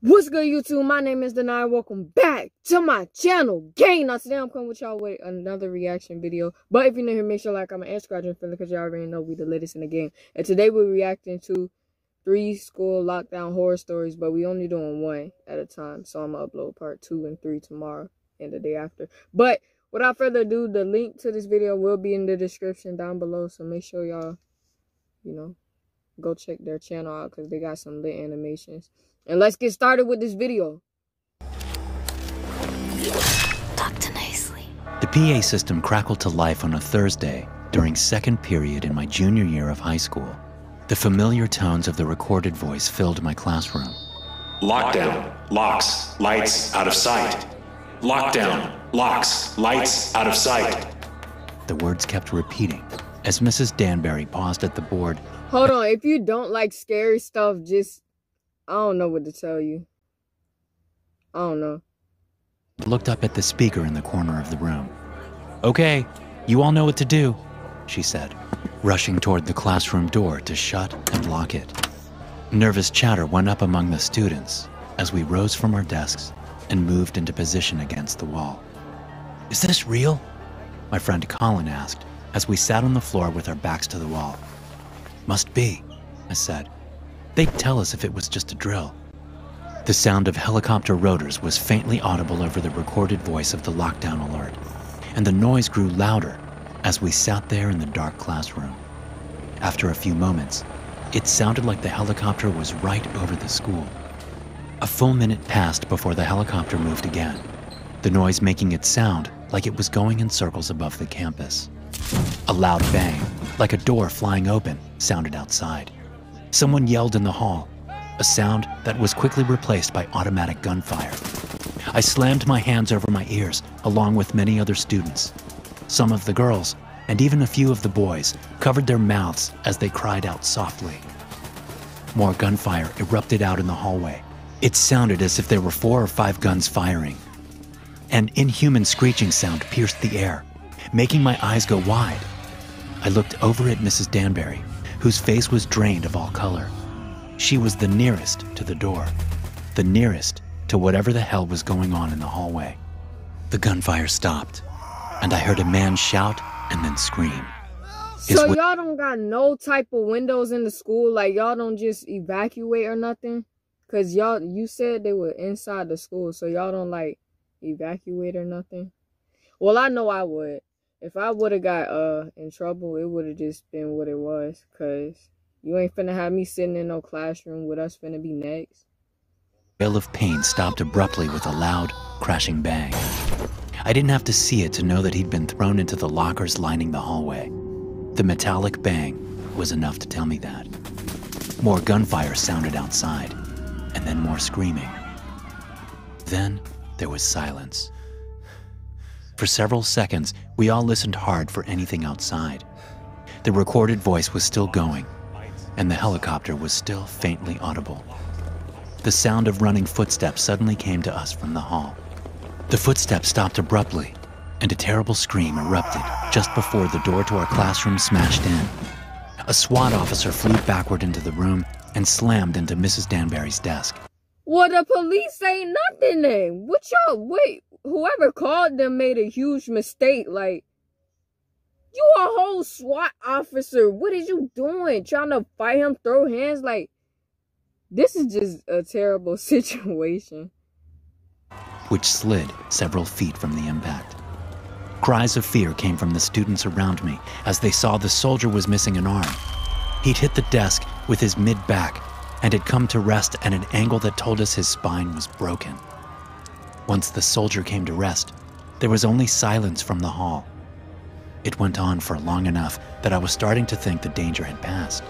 What's good, YouTube? My name is Denai. Welcome back to my channel, gang. Now today I'm coming with y'all with another reaction video. But if you're new here, make sure like, comment, and subscribe to the because y'all already know we the latest in the game. And today we're reacting to 3 school lockdown horror stories, but we only doing one at a time. So I'm gonna upload part 2 and 3 tomorrow and the day after. But without further ado, the link to this video will be in the description down below. So make sure y'all, go check their channel out because they got some lit animations. And let's get started with this video. Talk to nicely. The PA system crackled to life on a Thursday during second period in my junior year of high school. The familiar tones of the recorded voice filled my classroom. Lockdown, locks, lights, out of sight. Lockdown, locks, lights, out of sight. The words kept repeating as Mrs. Danbury paused at the board. Hold on, if you don't like scary stuff, I don't know what to tell you. I don't know. Looked up at the speaker in the corner of the room. "Okay, you all know what to do," she said, rushing toward the classroom door to shut and lock it. Nervous chatter went up among the students as we rose from our desks and moved into position against the wall. "Is this real?" my friend Colin asked as we sat on the floor with our backs to the wall. "Must be," I said. "They'd tell us if it was just a drill." The sound of helicopter rotors was faintly audible over the recorded voice of the lockdown alert, and the noise grew louder as we sat there in the dark classroom. After a few moments, it sounded like the helicopter was right over the school. A full minute passed before the helicopter moved again, the noise making it sound like it was going in circles above the campus. A loud bang, like a door flying open, sounded outside. Someone yelled in the hall, a sound that was quickly replaced by automatic gunfire. I slammed my hands over my ears, along with many other students. Some of the girls, and even a few of the boys, covered their mouths as they cried out softly. More gunfire erupted out in the hallway. It sounded as if there were 4 or 5 guns firing. An inhuman screeching sound pierced the air, making my eyes go wide. I looked over at Mrs. Danbury, whose face was drained of all color. She was the nearest to the door, the nearest to whatever the hell was going on in the hallway. The gunfire stopped, and I heard a man shout and then scream. So y'all don't got no type of windows in the school? Like y'all don't just evacuate or nothing? Cause you said they were inside the school, so y'all don't like evacuate or nothing? Well, I know I would. If I would have got in trouble, it would have just been what it was. Cause you ain't finna have me sitting in no classroom with us finna be next. The wail of pain stopped abruptly with a loud, crashing bang. I didn't have to see it to know that he'd been thrown into the lockers lining the hallway. The metallic bang was enough to tell me that. More gunfire sounded outside, and then more screaming. Then there was silence. For several seconds, we all listened hard for anything outside. The recorded voice was still going, and the helicopter was still faintly audible. The sound of running footsteps suddenly came to us from the hall. The footsteps stopped abruptly, and a terrible scream erupted just before the door to our classroom smashed in. A SWAT officer flew backward into the room and slammed into Mrs. Danbury's desk. Well, the police ain't nothing then. What y'all, wait, whoever called them made a huge mistake. Like, you a whole SWAT officer. What is you doing? Trying to fight him, throw hands? Like, this is just a terrible situation. Which slid several feet from the impact. Cries of fear came from the students around me as they saw the soldier was missing an arm. He'd hit the desk with his mid-back and had come to rest at an angle that told us his spine was broken. Once the soldier came to rest, there was only silence from the hall. It went on for long enough that I was starting to think the danger had passed.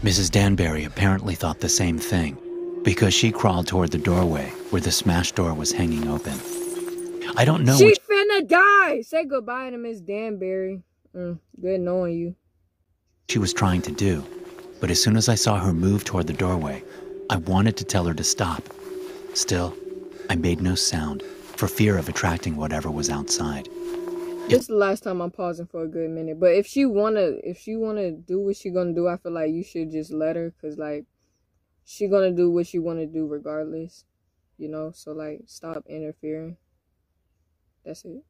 Mrs. Danbury apparently thought the same thing, because she crawled toward the doorway where the smashed door was hanging open. I don't know She finna die! Say goodbye to Miss Danbury. Good knowing you. She was trying to do, but as soon as I saw her move toward the doorway, I wanted to tell her to stop. Still, I made no sound for fear of attracting whatever was outside. This is the last time I'm pausing for a good minute. But if she wanna do what she gonna do, I feel like you should just let her, cause like she gonna do what she wanna do regardless. you know, so like stop interfering. That's it.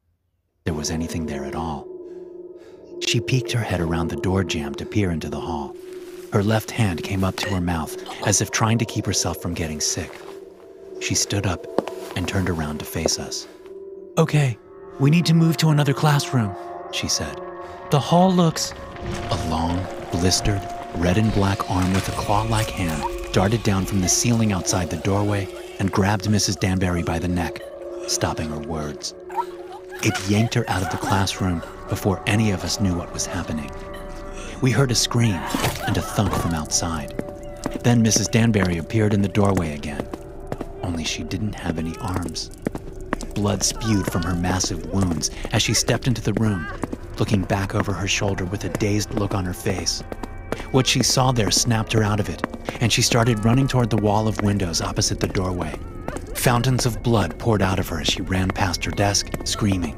There was anything there at all. She peeked her head around the door jamb to peer into the hall. Her left hand came up to her mouth as if trying to keep herself from getting sick. She stood up and turned around to face us. "Okay, we need to move to another classroom," she said. "The hall looks..." A long, blistered, red and black arm with a claw-like hand darted down from the ceiling outside the doorway and grabbed Mrs. Danbury by the neck, stopping her words. It yanked her out of the classroom before any of us knew what was happening. We heard a scream and a thunk from outside. Then Mrs. Danbury appeared in the doorway again, only she didn't have any arms. Blood spewed from her massive wounds as she stepped into the room, looking back over her shoulder with a dazed look on her face. What she saw there snapped her out of it, and she started running toward the wall of windows opposite the doorway. Fountains of blood poured out of her as she ran past her desk, screaming.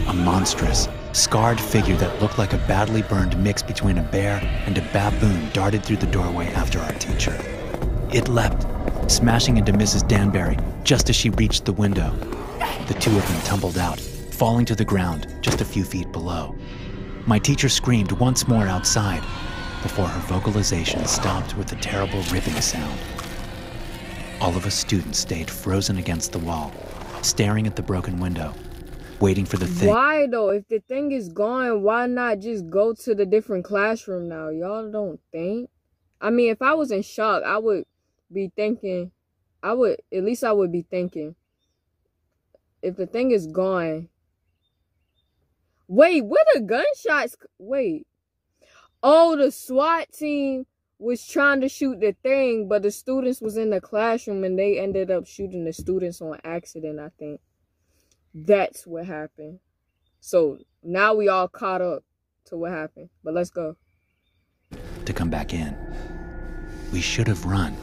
A monstrous, scarred figure that looked like a badly burned mix between a bear and a baboon darted through the doorway after our teacher. It leapt, smashing into Mrs. Danbury just as she reached the window. The two of them tumbled out, falling to the ground just a few feet below. My teacher screamed once more outside before her vocalization stopped with a terrible ripping sound. All of us students stayed frozen against the wall, staring at the broken window, waiting for the thing. Why though? If the thing is gone, why not just go to the different classroom now? Y'all don't think? I mean, if I was in shock, I would be thinking, I would be thinking, if the thing is gone. Wait, where the gunshots? Wait. Oh, the SWAT team was trying to shoot the thing, but the students was in the classroom and they ended up shooting the students on accident, I think. That's what happened. So now we all caught up to what happened. But let's go. To come back in. We should have run,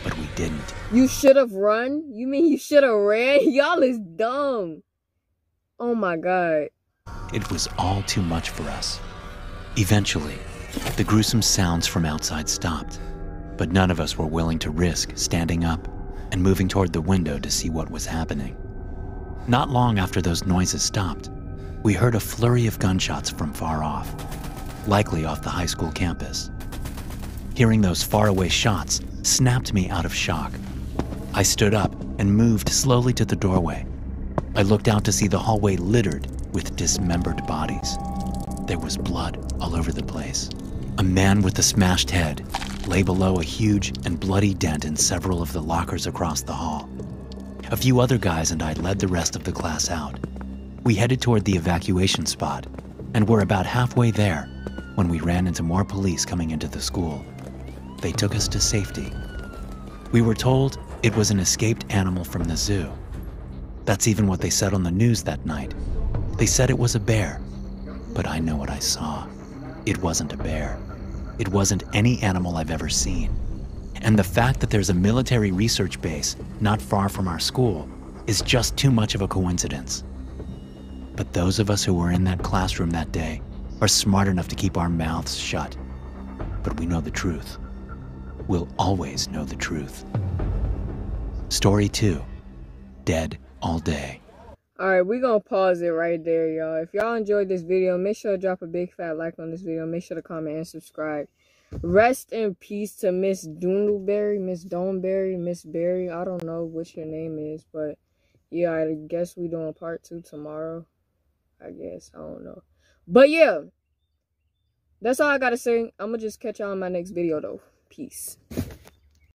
but we didn't. You should have run? You mean you should have ran? Y'all is dumb. Oh my God. It was all too much for us. Eventually, the gruesome sounds from outside stopped, but none of us were willing to risk standing up and moving toward the window to see what was happening. Not long after those noises stopped, we heard a flurry of gunshots from far off, likely off the high school campus. Hearing those faraway shots snapped me out of shock. I stood up and moved slowly to the doorway. I looked out to see the hallway littered with dismembered bodies. There was blood all over the place. A man with a smashed head lay below a huge and bloody dent in several of the lockers across the hall. A few other guys and I led the rest of the class out. We headed toward the evacuation spot and were about halfway there when we ran into more police coming into the school. They took us to safety. We were told it was an escaped animal from the zoo. That's even what they said on the news that night. They said it was a bear, but I know what I saw. It wasn't a bear. It wasn't any animal I've ever seen. And the fact that there's a military research base not far from our school is just too much of a coincidence. But those of us who were in that classroom that day are smart enough to keep our mouths shut. But we know the truth. We'll always know the truth. Story 2, Dead All Day. Alright, we're going to pause it right there, y'all. If y'all enjoyed this video, make sure to drop a big fat like on this video. Make sure to comment and subscribe. Rest in peace to Miss Doonberry, Miss Doneberry, Miss Berry. I don't know what your name is, but yeah, I guess we doing part 2 tomorrow. I guess. I don't know. But yeah, that's all I got to say. I'm going to just catch y'all in my next video, though. Peace.